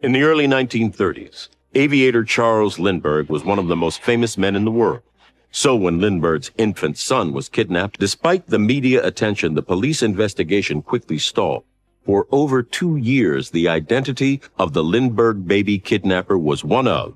In the early 1930s, aviator Charles Lindbergh was one of the most famous men in the world. So when Lindbergh's infant son was kidnapped, despite the media attention, the police investigation quickly stalled. For over 2 years, the identity of the Lindbergh baby kidnapper was one of.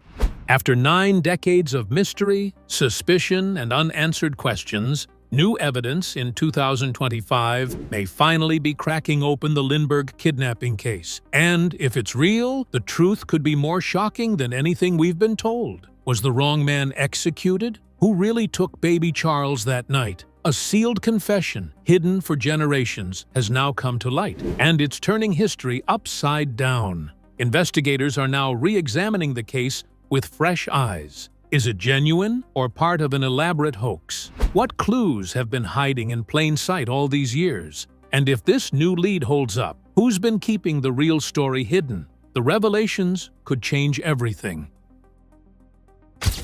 After 9 decades of mystery, suspicion, and unanswered questions, new evidence in 2025 may finally be cracking open the Lindbergh kidnapping case. And if it's real, the truth could be more shocking than anything we've been told. Was the wrong man executed? Who really took baby Charles that night? A sealed confession, hidden for generations, has now come to light, and it's turning history upside down. Investigators are now re-examining the case with fresh eyes. Is it genuine or part of an elaborate hoax? What clues have been hiding in plain sight all these years? And if this new lead holds up, who's been keeping the real story hidden? The revelations could change everything.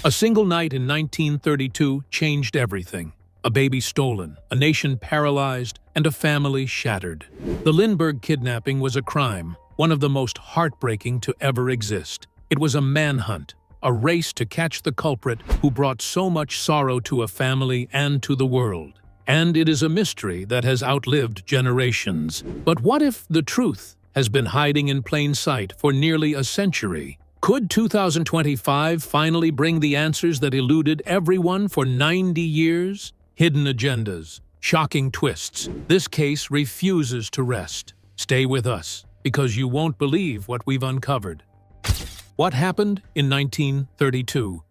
A single night in 1932 changed everything. A baby stolen, a nation paralyzed, and a family shattered. The Lindbergh kidnapping was a crime, one of the most heartbreaking to ever exist. It was a manhunt, a race to catch the culprit who brought so much sorrow to a family and to the world. And it is a mystery that has outlived generations. But what if the truth has been hiding in plain sight for nearly a century? Could 2025 finally bring the answers that eluded everyone for 90 years? Hidden agendas, shocking twists. This case refuses to rest. Stay with us, because you won't believe what we've uncovered. What happened in 1932?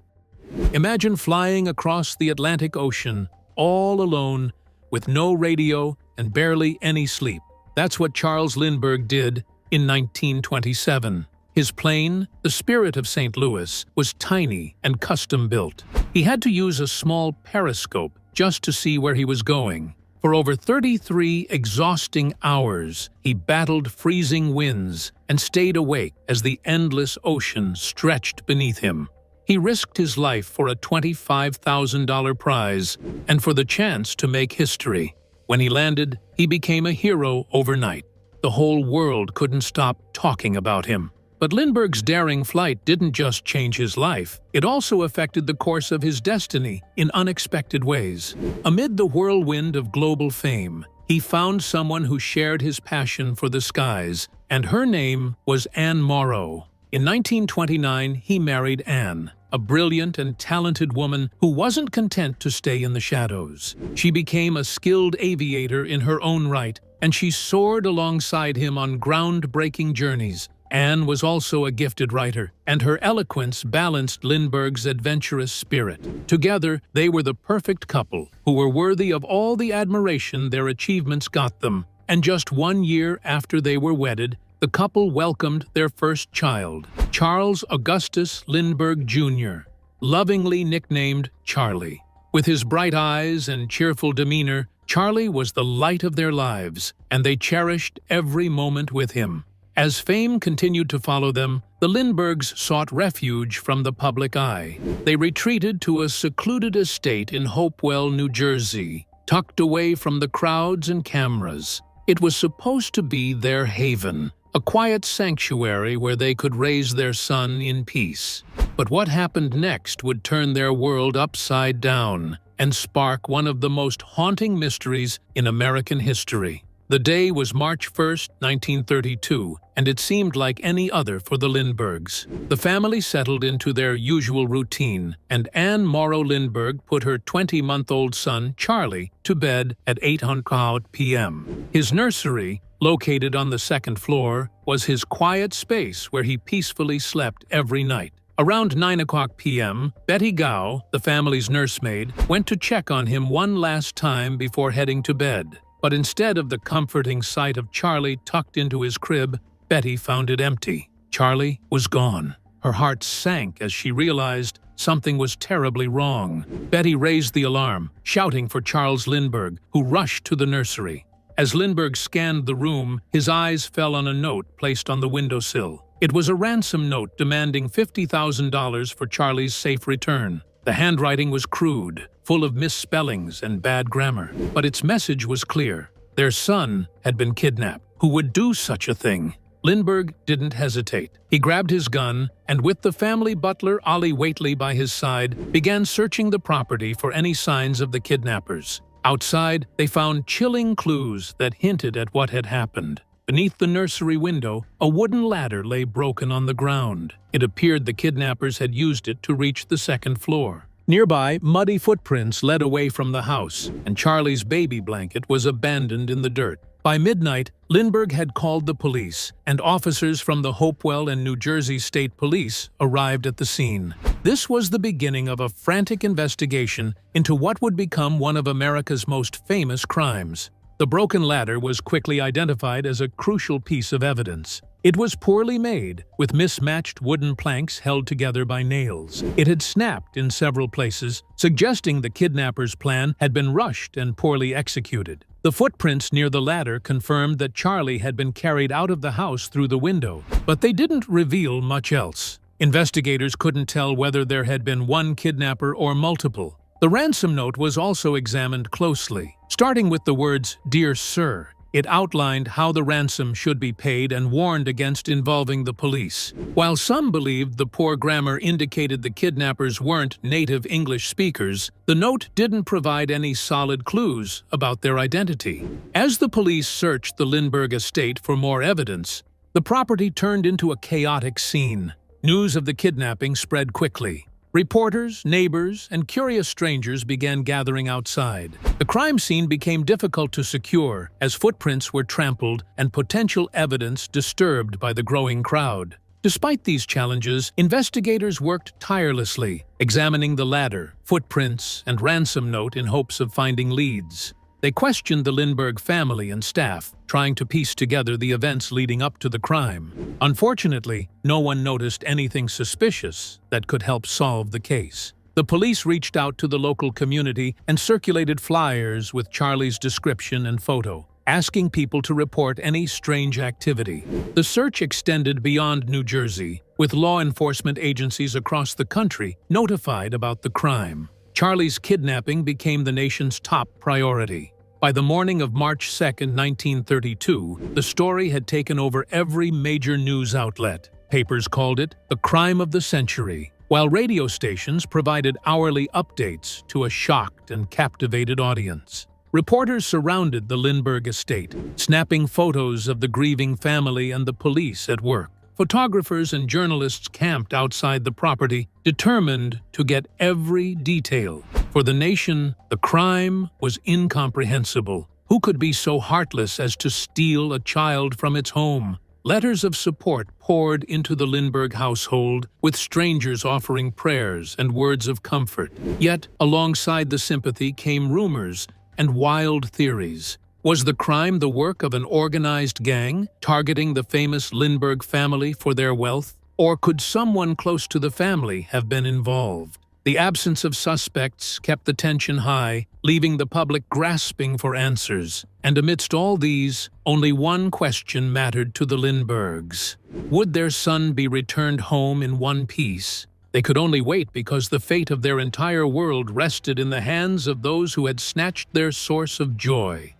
Imagine flying across the Atlantic Ocean, all alone, with no radio and barely any sleep. That's what Charles Lindbergh did in 1927. His plane, the Spirit of St. Louis, was tiny and custom-built. He had to use a small periscope just to see where he was going. For over 33 exhausting hours, he battled freezing winds and stayed awake as the endless ocean stretched beneath him. He risked his life for a $25,000 prize and for the chance to make history. When he landed, he became a hero overnight. The whole world couldn't stop talking about him. But Lindbergh's daring flight didn't just change his life, it also affected the course of his destiny in unexpected ways. Amid the whirlwind of global fame, he found someone who shared his passion for the skies, and her name was Anne Morrow. In 1929, he married Anne, a brilliant and talented woman who wasn't content to stay in the shadows. She became a skilled aviator in her own right, and she soared alongside him on groundbreaking journeys. Anne was also a gifted writer, and her eloquence balanced Lindbergh's adventurous spirit. Together, they were the perfect couple, who were worthy of all the admiration their achievements got them. And just 1 year after they were wedded, the couple welcomed their first child, Charles Augustus Lindbergh Jr., lovingly nicknamed Charlie. With his bright eyes and cheerful demeanor, Charlie was the light of their lives, and they cherished every moment with him. As fame continued to follow them, the Lindberghs sought refuge from the public eye. They retreated to a secluded estate in Hopewell, New Jersey, tucked away from the crowds and cameras. It was supposed to be their haven, a quiet sanctuary where they could raise their son in peace. But what happened next would turn their world upside down and spark one of the most haunting mysteries in American history. The day was March 1st, 1932, and it seemed like any other for the Lindberghs. The family settled into their usual routine, and Anne Morrow Lindbergh put her 20-month-old son, Charlie, to bed at 8:00 p.m. His nursery, located on the second floor, was his quiet space where he peacefully slept every night. Around 9:00 p.m., Betty Gow, the family's nursemaid, went to check on him one last time before heading to bed. But instead of the comforting sight of Charlie tucked into his crib, Betty found it empty. Charlie was gone. Her heart sank as she realized something was terribly wrong. Betty raised the alarm, shouting for Charles Lindbergh, who rushed to the nursery. As Lindbergh scanned the room, his eyes fell on a note placed on the windowsill. It was a ransom note demanding $50,000 for Charlie's safe return. The handwriting was crude, full of misspellings and bad grammar, but its message was clear. Their son had been kidnapped. Who would do such a thing? Lindbergh didn't hesitate. He grabbed his gun and, with the family butler Ollie Waitley by his side, began searching the property for any signs of the kidnappers. Outside, they found chilling clues that hinted at what had happened. Beneath the nursery window, a wooden ladder lay broken on the ground. It appeared the kidnappers had used it to reach the second floor. Nearby, muddy footprints led away from the house, and Charlie's baby blanket was abandoned in the dirt. By midnight, Lindbergh had called the police, and officers from the Hopewell and New Jersey State Police arrived at the scene. This was the beginning of a frantic investigation into what would become one of America's most famous crimes. The broken ladder was quickly identified as a crucial piece of evidence. It was poorly made, with mismatched wooden planks held together by nails. It had snapped in several places, suggesting the kidnappers' plan had been rushed and poorly executed. The footprints near the ladder confirmed that Charlie had been carried out of the house through the window, but they didn't reveal much else. Investigators couldn't tell whether there had been one kidnapper or multiple. The ransom note was also examined closely. Starting with the words, "Dear Sir," it outlined how the ransom should be paid and warned against involving the police. While some believed the poor grammar indicated the kidnappers weren't native English speakers, the note didn't provide any solid clues about their identity. As the police searched the Lindbergh estate for more evidence, the property turned into a chaotic scene. News of the kidnapping spread quickly. Reporters, neighbors, and curious strangers began gathering outside. The crime scene became difficult to secure as footprints were trampled and potential evidence disturbed by the growing crowd. Despite these challenges, investigators worked tirelessly, examining the ladder, footprints, and ransom note in hopes of finding leads. They questioned the Lindbergh family and staff, trying to piece together the events leading up to the crime. Unfortunately, no one noticed anything suspicious that could help solve the case. The police reached out to the local community and circulated flyers with Charlie's description and photo, asking people to report any strange activity. The search extended beyond New Jersey, with law enforcement agencies across the country notified about the crime. Charlie's kidnapping became the nation's top priority. By the morning of March 2, 1932, the story had taken over every major news outlet. Papers called it the crime of the century, while radio stations provided hourly updates to a shocked and captivated audience. Reporters surrounded the Lindbergh estate, snapping photos of the grieving family and the police at work. Photographers and journalists camped outside the property, determined to get every detail. For the nation, the crime was incomprehensible. Who could be so heartless as to steal a child from its home? Letters of support poured into the Lindbergh household, with strangers offering prayers and words of comfort. Yet, alongside the sympathy came rumors and wild theories. Was the crime the work of an organized gang, targeting the famous Lindbergh family for their wealth? Or could someone close to the family have been involved? The absence of suspects kept the tension high, leaving the public grasping for answers. And amidst all these, only one question mattered to the Lindberghs. Would their son be returned home in one piece? They could only wait because the fate of their entire world rested in the hands of those who had snatched their source of joy.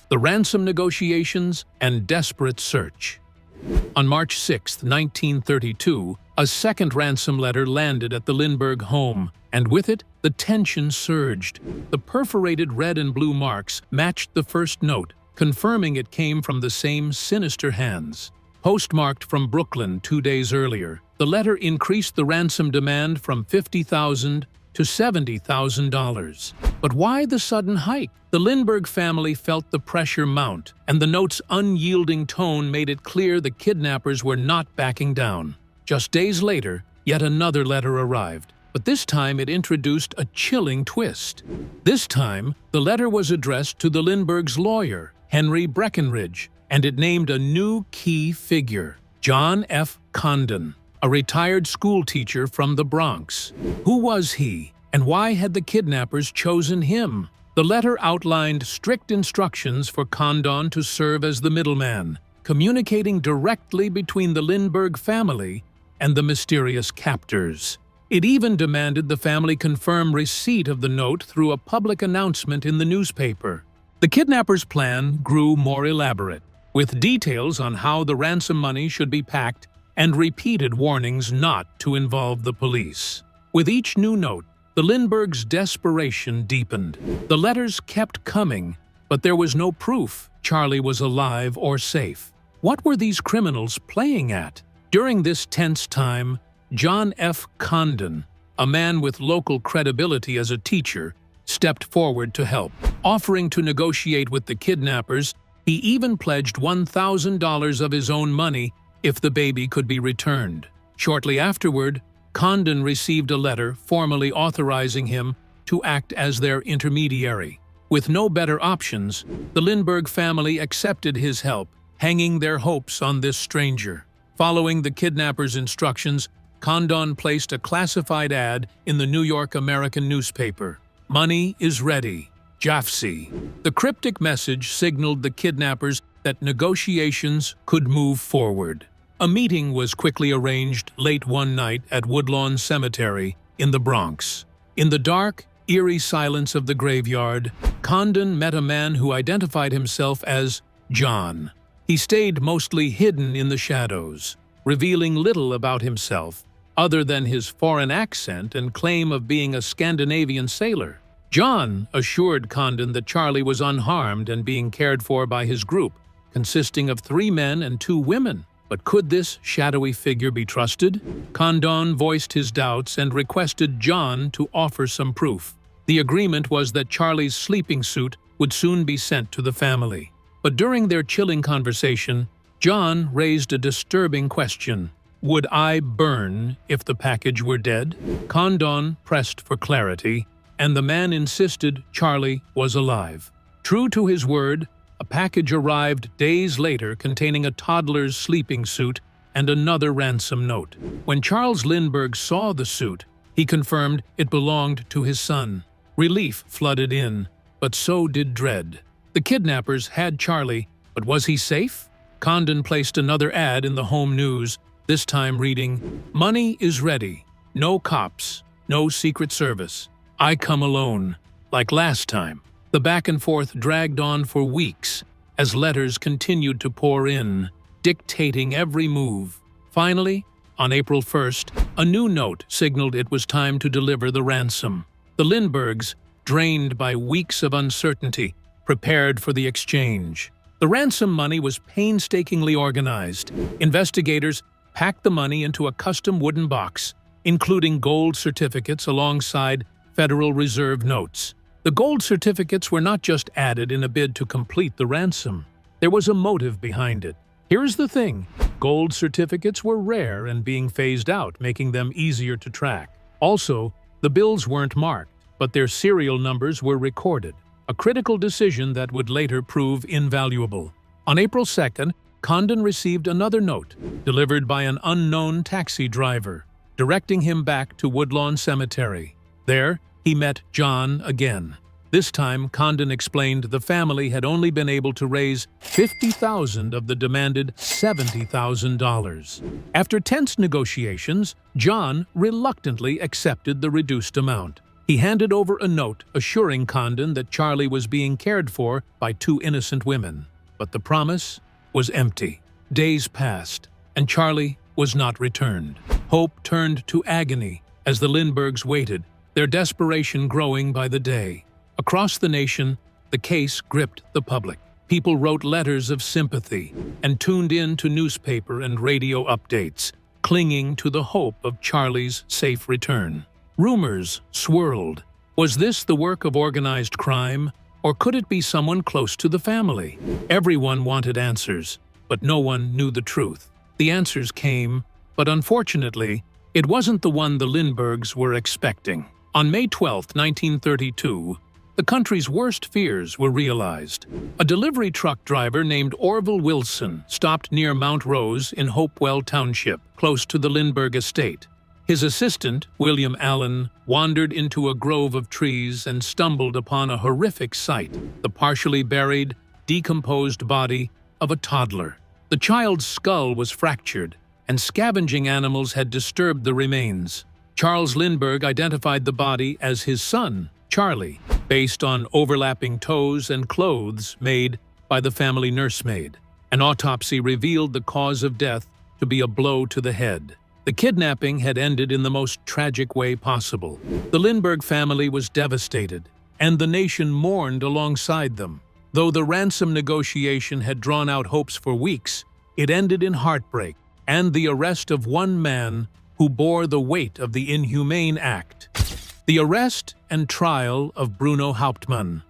The ransom negotiations and desperate search. On March 6, 1932, a second ransom letter landed at the Lindbergh home, and with it, the tension surged. The perforated red and blue marks matched the first note, confirming it came from the same sinister hands. Postmarked from Brooklyn 2 days earlier, the letter increased the ransom demand from $50,000 to $70,000. But why the sudden hike? The Lindbergh family felt the pressure mount, and the note's unyielding tone made it clear the kidnappers were not backing down. Just days later, yet another letter arrived, but this time it introduced a chilling twist. This time, the letter was addressed to the Lindbergh's lawyer, Henry Breckenridge, and it named a new key figure, John F. Condon, a retired school teacher from the Bronx. Who was he, and why had the kidnappers chosen him? The letter outlined strict instructions for Condon to serve as the middleman, communicating directly between the Lindbergh family and the mysterious captors. It even demanded the family confirm receipt of the note through a public announcement in the newspaper. The kidnappers' plan grew more elaborate. with details on how the ransom money should be packed and repeated warnings not to involve the police. With each new note, the Lindberghs' desperation deepened. The letters kept coming, but there was no proof Charlie was alive or safe. What were these criminals playing at? During this tense time, John F. Condon, a man with local credibility as a teacher, stepped forward to help. Offering to negotiate with the kidnappers, he even pledged $1,000 of his own money if the baby could be returned. Shortly afterward, Condon received a letter formally authorizing him to act as their intermediary. With no better options, the Lindbergh family accepted his help, hanging their hopes on this stranger. Following the kidnappers' instructions, Condon placed a classified ad in the New York American newspaper. "Money is ready. Jafsi." The cryptic message signaled the kidnappers that negotiations could move forward. A meeting was quickly arranged late one night at Woodlawn Cemetery in the Bronx. In the dark, eerie silence of the graveyard, Condon met a man who identified himself as John. He stayed mostly hidden in the shadows, revealing little about himself other than his foreign accent and claim of being a Scandinavian sailor. John assured Condon that Charlie was unharmed and being cared for by his group, consisting of 3 men and 2 women. But could this shadowy figure be trusted? Condon voiced his doubts and requested John to offer some proof. The agreement was that Charlie's sleeping suit would soon be sent to the family. But during their chilling conversation, John raised a disturbing question. Would I burn if the package were dead? Condon pressed for clarity, and the man insisted Charlie was alive. True to his word, a package arrived days later containing a toddler's sleeping suit and another ransom note. When Charles Lindbergh saw the suit, he confirmed it belonged to his son. Relief flooded in, but so did dread. The kidnappers had Charlie, but was he safe? Condon placed another ad in the home news, this time reading, "Money is ready. No cops. No Secret Service. I come alone." Like last time, the back and forth dragged on for weeks as letters continued to pour in, dictating every move. Finally, on April 1st, a new note signaled it was time to deliver the ransom. The Lindberghs, drained by weeks of uncertainty, prepared for the exchange. The ransom money was painstakingly organized. Investigators packed the money into a custom wooden box, including gold certificates alongside Federal Reserve notes. The gold certificates were not just added in a bid to complete the ransom. There was a motive behind it. Here's the thing. Gold certificates were rare and being phased out, making them easier to track. Also, the bills weren't marked, but their serial numbers were recorded, a critical decision that would later prove invaluable. On April 2nd, Condon received another note, delivered by an unknown taxi driver, directing him back to Woodlawn Cemetery. There, he met John again. This time, Condon explained the family had only been able to raise $50,000 of the demanded $70,000. After tense negotiations, John reluctantly accepted the reduced amount. He handed over a note assuring Condon that Charlie was being cared for by 2 innocent women. But the promise was empty. Days passed, and Charlie was not returned. Hope turned to agony as the Lindberghs waited, their desperation growing by the day. Across the nation, the case gripped the public. People wrote letters of sympathy and tuned in to newspaper and radio updates, clinging to the hope of Charlie's safe return. Rumors swirled. Was this the work of organized crime, or could it be someone close to the family? Everyone wanted answers, but no one knew the truth. The answers came, but unfortunately, it wasn't the one the Lindberghs were expecting. On May 12, 1932, the country's worst fears were realized. A delivery truck driver named Orville Wilson stopped near Mount Rose in Hopewell Township, close to the Lindbergh estate. His assistant, William Allen, wandered into a grove of trees and stumbled upon a horrific sight, the partially buried, decomposed body of a toddler. The child's skull was fractured, and scavenging animals had disturbed the remains. Charles Lindbergh identified the body as his son, Charlie, based on overlapping toes and clothes made by the family nursemaid. An autopsy revealed the cause of death to be a blow to the head. The kidnapping had ended in the most tragic way possible. The Lindbergh family was devastated, and the nation mourned alongside them. Though the ransom negotiation had drawn out hopes for weeks, it ended in heartbreak and the arrest of one man who bore the weight of the inhumane act. The arrest and trial of Bruno Hauptmann.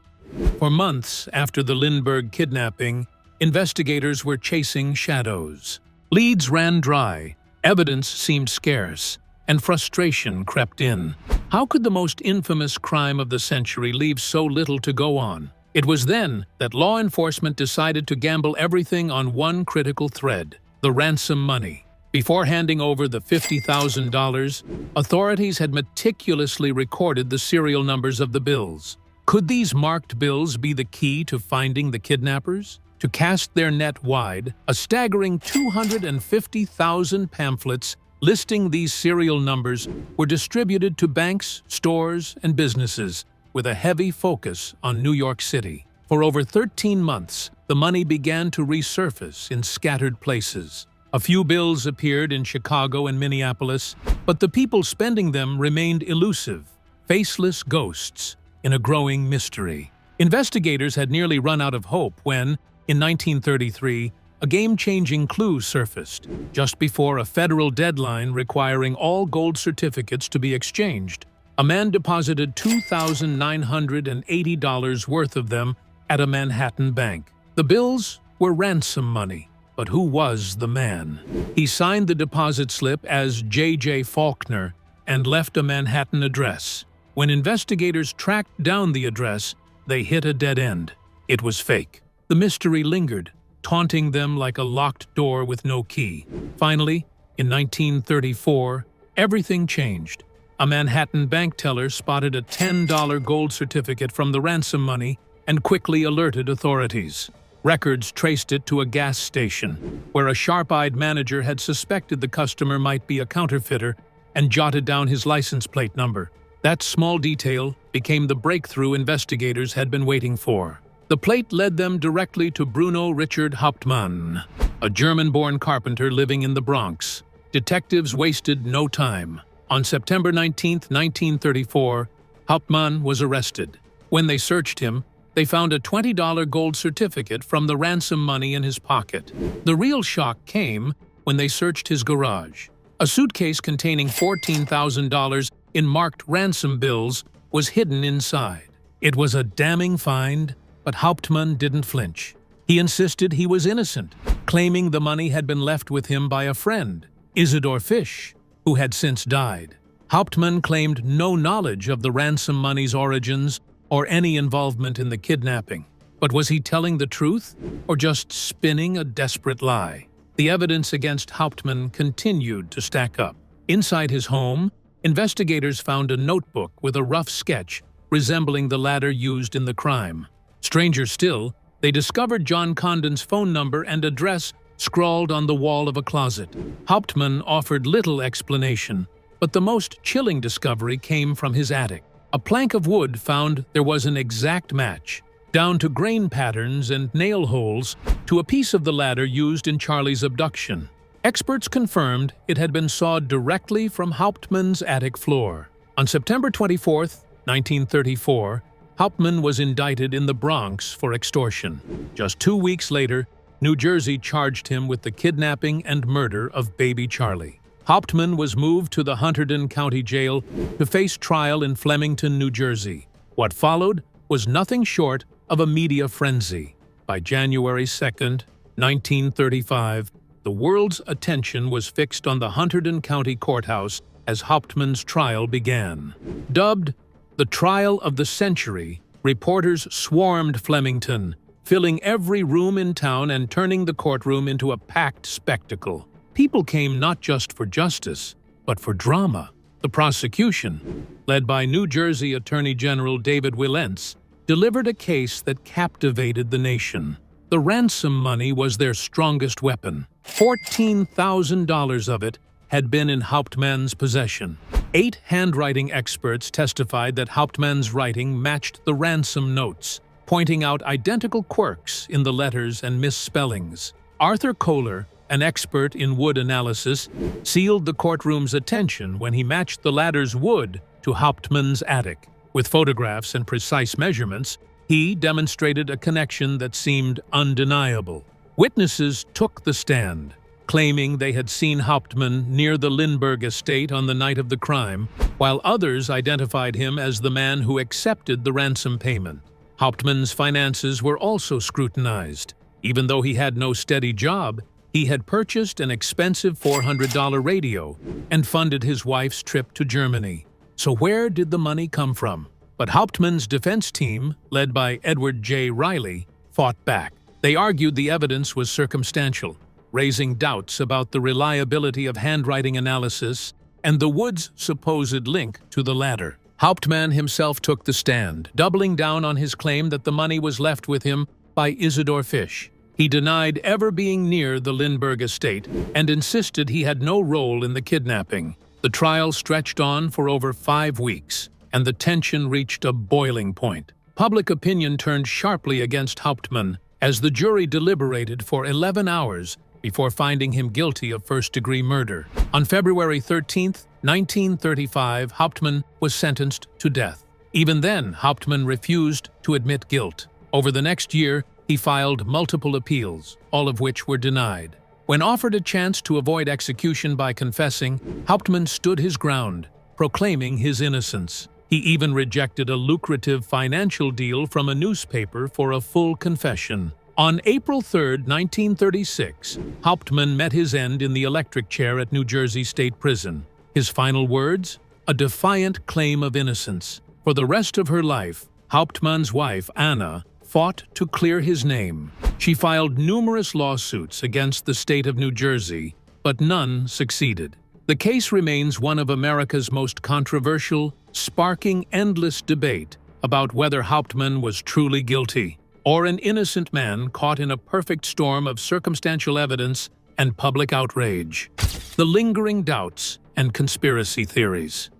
For months after the Lindbergh kidnapping, investigators were chasing shadows. Leads ran dry, evidence seemed scarce, and frustration crept in. How could the most infamous crime of the century leave so little to go on? It was then that law enforcement decided to gamble everything on one critical thread: the ransom money. Before handing over the $50,000, authorities had meticulously recorded the serial numbers of the bills. Could these marked bills be the key to finding the kidnappers? To cast their net wide, a staggering 250,000 pamphlets listing these serial numbers were distributed to banks, stores, and businesses, with a heavy focus on New York City. For over 13 months, the money began to resurface in scattered places. A few bills appeared in Chicago and Minneapolis, but the people spending them remained elusive, faceless ghosts in a growing mystery. Investigators had nearly run out of hope when, in 1933, a game-changing clue surfaced, just before a federal deadline requiring all gold certificates to be exchanged. A man deposited $2,980 worth of them at a Manhattan bank. The bills were ransom money, but who was the man? He signed the deposit slip as J.J. Faulkner and left a Manhattan address. When investigators tracked down the address, they hit a dead end. It was fake. The mystery lingered, taunting them like a locked door with no key. Finally, in 1934, everything changed. A Manhattan bank teller spotted a $10 gold certificate from the ransom money and quickly alerted authorities. Records traced it to a gas station, where a sharp-eyed manager had suspected the customer might be a counterfeiter and jotted down his license plate number. That small detail became the breakthrough investigators had been waiting for. The plate led them directly to Bruno Richard Hauptmann, a German-born carpenter living in the Bronx. Detectives wasted no time. On September 19, 1934, Hauptmann was arrested. When they searched him, they found a $20 gold certificate from the ransom money in his pocket. The real shock came when they searched his garage. A suitcase containing $14,000 in marked ransom bills was hidden inside. It was a damning find, but Hauptmann didn't flinch. He insisted he was innocent, claiming the money had been left with him by a friend, Isidor Fish, who had since died. Hauptmann claimed no knowledge of the ransom money's origins or any involvement in the kidnapping. But was he telling the truth, or just spinning a desperate lie? The evidence against Hauptmann continued to stack up. Inside his home, investigators found a notebook with a rough sketch resembling the ladder used in the crime. Stranger still, they discovered John Condon's phone number and address scrawled on the wall of a closet. Hauptmann offered little explanation, but the most chilling discovery came from his attic. A plank of wood found there was an exact match, down to grain patterns and nail holes, to a piece of the ladder used in Charlie's abduction. Experts confirmed it had been sawed directly from Hauptmann's attic floor. On September 24, 1934, Hauptmann was indicted in the Bronx for extortion. Just 2 weeks later, New Jersey charged him with the kidnapping and murder of baby Charlie. Hauptmann was moved to the Hunterdon County Jail to face trial in Flemington, New Jersey. What followed was nothing short of a media frenzy. By January 2, 1935, the world's attention was fixed on the Hunterdon County Courthouse as Hauptmann's trial began. Dubbed the trial of the century, reporters swarmed Flemington, filling every room in town and turning the courtroom into a packed spectacle. People came not just for justice, but for drama. The prosecution, led by New Jersey Attorney General David Willents, delivered a case that captivated the nation. The ransom money was their strongest weapon. $14,000 of it had been in Hauptmann's possession. 8 handwriting experts testified that Hauptmann's writing matched the ransom notes, pointing out identical quirks in the letters and misspellings. Arthur Kohler, an expert in wood analysis, sealed the courtroom's attention when he matched the ladder's wood to Hauptmann's attic. With photographs and precise measurements, he demonstrated a connection that seemed undeniable. Witnesses took the stand, claiming they had seen Hauptmann near the Lindbergh estate on the night of the crime, while others identified him as the man who accepted the ransom payment. Hauptmann's finances were also scrutinized. Even though he had no steady job, he had purchased an expensive $400 radio and funded his wife's trip to Germany. So where did the money come from? But Hauptmann's defense team, led by Edward J. Riley, fought back. They argued the evidence was circumstantial, raising doubts about the reliability of handwriting analysis and the wood's supposed link to the ladder. Hauptmann himself took the stand, doubling down on his claim that the money was left with him by Isidor Fisch. He denied ever being near the Lindbergh estate and insisted he had no role in the kidnapping. The trial stretched on for over 5 weeks, and the tension reached a boiling point. Public opinion turned sharply against Hauptmann as the jury deliberated for 11 hours before finding him guilty of first-degree murder. On February 13, 1935, Hauptmann was sentenced to death. Even then, Hauptmann refused to admit guilt. Over the next year, he filed multiple appeals, all of which were denied. When offered a chance to avoid execution by confessing, Hauptmann stood his ground, proclaiming his innocence. He even rejected a lucrative financial deal from a newspaper for a full confession. On April 3, 1936, Hauptmann met his end in the electric chair at New Jersey State Prison. His final words? A defiant claim of innocence. For the rest of her life, Hauptmann's wife, Anna, fought to clear his name. She filed numerous lawsuits against the state of New Jersey, but none succeeded. The case remains one of America's most controversial, sparking endless debate about whether Hauptmann was truly guilty or an innocent man caught in a perfect storm of circumstantial evidence and public outrage. The lingering doubts and conspiracy theories.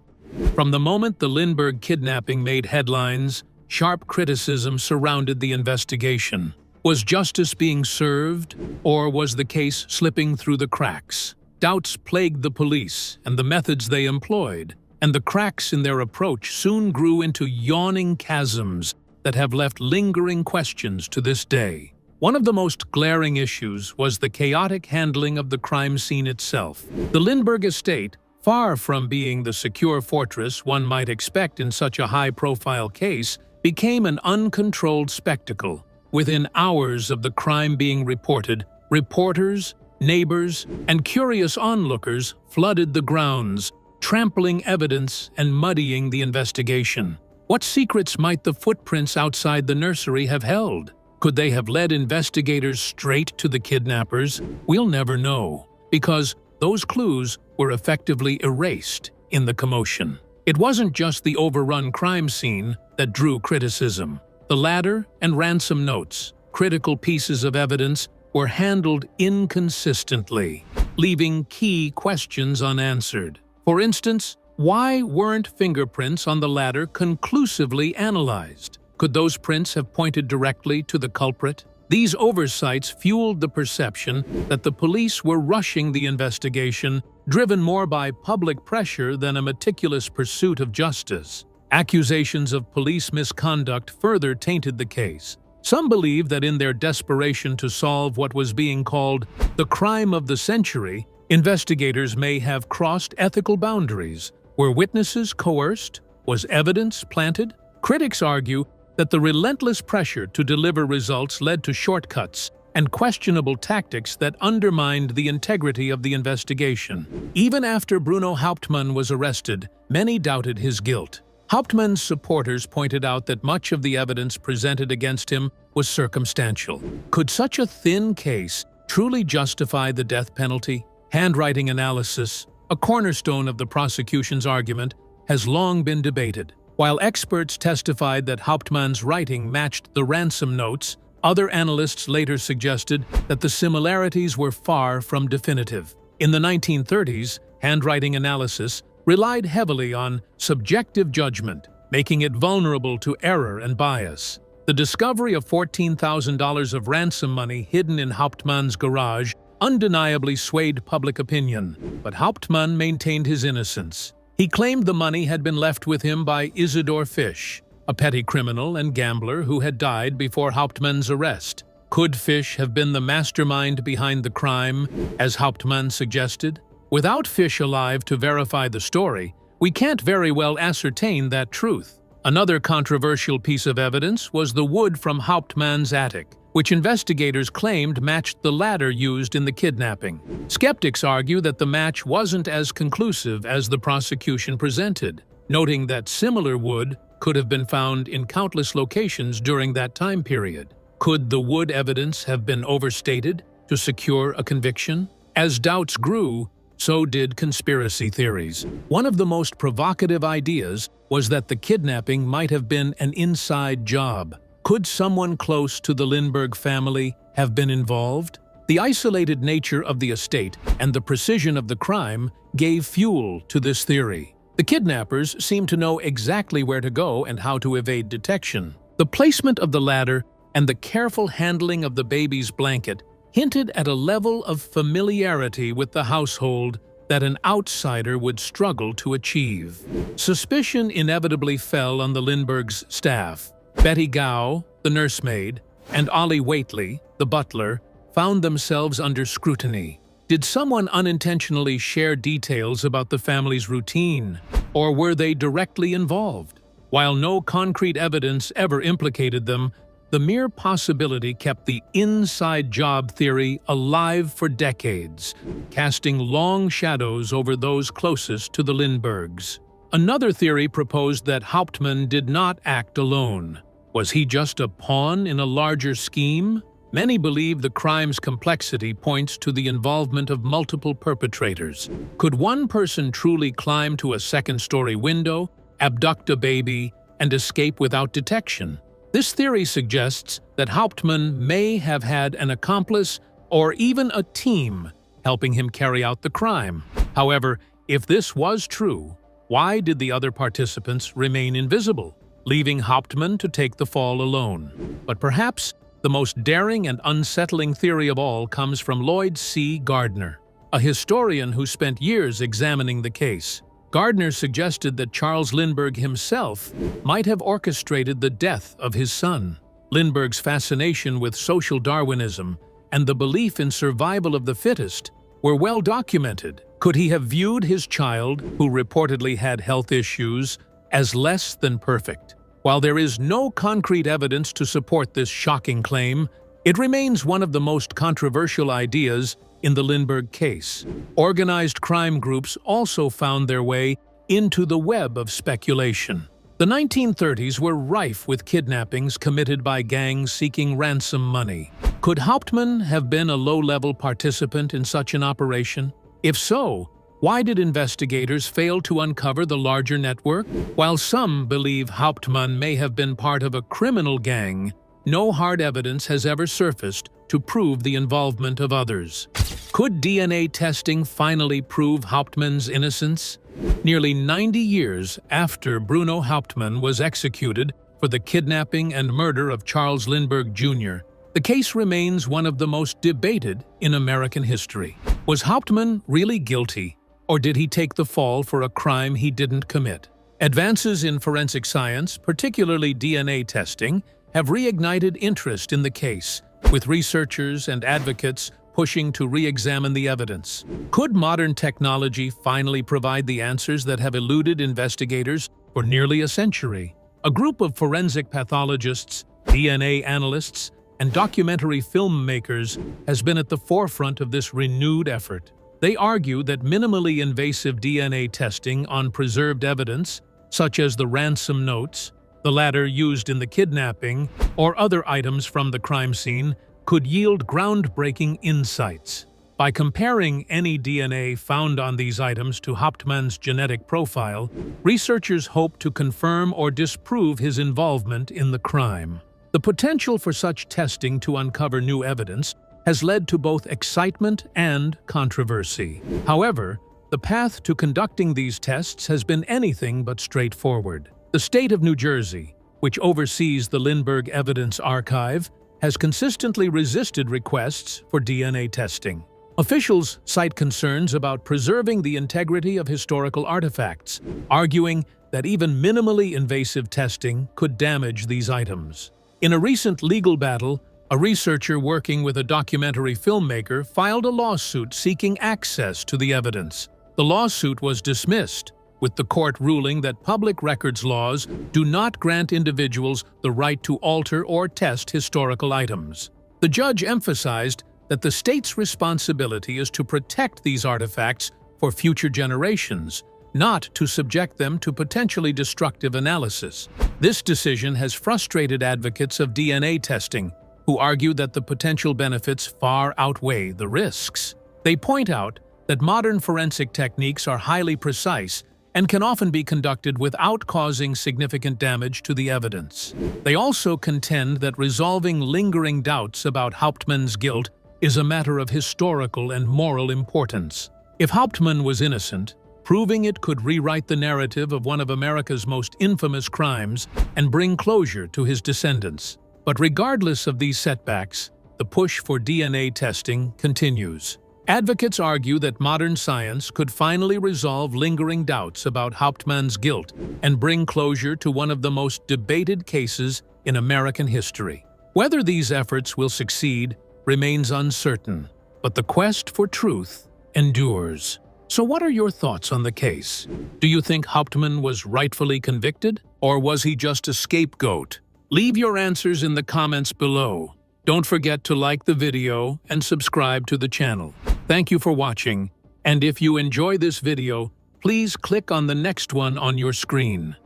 From the moment the Lindbergh kidnapping made headlines, sharp criticism surrounded the investigation. Was justice being served, or was the case slipping through the cracks? Doubts plagued the police and the methods they employed, and the cracks in their approach soon grew into yawning chasms that have left lingering questions to this day. One of the most glaring issues was the chaotic handling of the crime scene itself. The Lindbergh estate, far from being the secure fortress one might expect in such a high-profile case, became an uncontrolled spectacle. Within hours of the crime being reported, reporters, neighbors, and curious onlookers flooded the grounds, trampling evidence and muddying the investigation. What secrets might the footprints outside the nursery have held? Could they have led investigators straight to the kidnappers? We'll never know, because those clues were effectively erased in the commotion. It wasn't just the overrun crime scene that drew criticism. The ladder and ransom notes, critical pieces of evidence, were handled inconsistently, leaving key questions unanswered. For instance, why weren't fingerprints on the ladder conclusively analyzed? Could those prints have pointed directly to the culprit? These oversights fueled the perception that the police were rushing the investigation, driven more by public pressure than a meticulous pursuit of justice. Accusations of police misconduct further tainted the case. Some believe that in their desperation to solve what was being called the crime of the century, investigators may have crossed ethical boundaries. Were witnesses coerced? Was evidence planted? Critics argue that the relentless pressure to deliver results led to shortcuts and questionable tactics that undermined the integrity of the investigation. Even after Bruno Hauptmann was arrested, many doubted his guilt. Hauptmann's supporters pointed out that much of the evidence presented against him was circumstantial. Could such a thin case truly justify the death penalty? Handwriting analysis, a cornerstone of the prosecution's argument, has long been debated. While experts testified that Hauptmann's writing matched the ransom notes, other analysts later suggested that the similarities were far from definitive. In the 1930s, handwriting analysis relied heavily on subjective judgment, making it vulnerable to error and bias. The discovery of $14,000 of ransom money hidden in Hauptmann's garage undeniably swayed public opinion, but Hauptmann maintained his innocence. He claimed the money had been left with him by Isidor Fisch, a petty criminal and gambler who had died before Hauptmann's arrest. Could Fisch have been the mastermind behind the crime, as Hauptmann suggested? Without Fisch alive to verify the story, we can't very well ascertain that truth. Another controversial piece of evidence was the wood from Hauptmann's attic, which investigators claimed matched the ladder used in the kidnapping. Skeptics argue that the match wasn't as conclusive as the prosecution presented, noting that similar wood could have been found in countless locations during that time period. Could the wood evidence have been overstated to secure a conviction? As doubts grew, so did conspiracy theories. One of the most provocative ideas was that the kidnapping might have been an inside job. Could someone close to the Lindbergh family have been involved? The isolated nature of the estate and the precision of the crime gave fuel to this theory. The kidnappers seemed to know exactly where to go and how to evade detection. The placement of the ladder and the careful handling of the baby's blanket hinted at a level of familiarity with the household that an outsider would struggle to achieve. Suspicion inevitably fell on the Lindbergh's staff. Betty Gow, the nursemaid, and Ollie Waitley, the butler, found themselves under scrutiny. Did someone unintentionally share details about the family's routine, or were they directly involved? While no concrete evidence ever implicated them, the mere possibility kept the inside job theory alive for decades, casting long shadows over those closest to the Lindberghs. Another theory proposed that Hauptmann did not act alone. Was he just a pawn in a larger scheme? Many believe the crime's complexity points to the involvement of multiple perpetrators. Could one person truly climb to a second-story window, abduct a baby, and escape without detection? This theory suggests that Hauptmann may have had an accomplice or even a team helping him carry out the crime. However, if this was true, why did the other participants remain invisible, leaving Hauptmann to take the fall alone? But perhaps the most daring and unsettling theory of all comes from Lloyd C. Gardner, a historian who spent years examining the case. Gardner suggested that Charles Lindbergh himself might have orchestrated the death of his son. Lindbergh's fascination with social Darwinism and the belief in survival of the fittest were well documented. Could he have viewed his child, who reportedly had health issues, as less than perfect? While there is no concrete evidence to support this shocking claim, it remains one of the most controversial ideas in the Lindbergh case. Organized crime groups also found their way into the web of speculation. The 1930s were rife with kidnappings committed by gangs seeking ransom money. Could Hauptmann have been a low-level participant in such an operation? If so, why did investigators fail to uncover the larger network? While some believe Hauptmann may have been part of a criminal gang, no hard evidence has ever surfaced to prove the involvement of others. Could DNA testing finally prove Hauptmann's innocence? Nearly 90 years after Bruno Hauptmann was executed for the kidnapping and murder of Charles Lindbergh Jr., the case remains one of the most debated in American history. Was Hauptmann really guilty, or did he take the fall for a crime he didn't commit? Advances in forensic science, particularly DNA testing, have reignited interest in the case, with researchers and advocates pushing to re-examine the evidence. Could modern technology finally provide the answers that have eluded investigators for nearly a century? A group of forensic pathologists, DNA analysts, and documentary filmmakers has been at the forefront of this renewed effort. They argue that minimally invasive DNA testing on preserved evidence, such as the ransom notes, the latter used in the kidnapping, or other items from the crime scene, could yield groundbreaking insights. By comparing any DNA found on these items to Hauptmann's genetic profile, researchers hope to confirm or disprove his involvement in the crime. The potential for such testing to uncover new evidence has led to both excitement and controversy. However, the path to conducting these tests has been anything but straightforward. The state of New Jersey, which oversees the Lindbergh Evidence Archive, has consistently resisted requests for DNA testing. Officials cite concerns about preserving the integrity of historical artifacts, arguing that even minimally invasive testing could damage these items. In a recent legal battle, a researcher working with a documentary filmmaker filed a lawsuit seeking access to the evidence. The lawsuit was dismissed, with the court ruling that public records laws do not grant individuals the right to alter or test historical items. The judge emphasized that the state's responsibility is to protect these artifacts for future generations, not to subject them to potentially destructive analysis. This decision has frustrated advocates of DNA testing, who argue that the potential benefits far outweigh the risks. They point out that modern forensic techniques are highly precise and can often be conducted without causing significant damage to the evidence. They also contend that resolving lingering doubts about Hauptmann's guilt is a matter of historical and moral importance. If Hauptmann was innocent, proving it could rewrite the narrative of one of America's most infamous crimes and bring closure to his descendants. But regardless of these setbacks, the push for DNA testing continues. Advocates argue that modern science could finally resolve lingering doubts about Hauptmann's guilt and bring closure to one of the most debated cases in American history. Whether these efforts will succeed remains uncertain, but the quest for truth endures. So what are your thoughts on the case? Do you think Hauptmann was rightfully convicted, or was he just a scapegoat? Leave your answers in the comments below. Don't forget to like the video and subscribe to the channel. Thank you for watching, and if you enjoy this video, please click on the next one on your screen.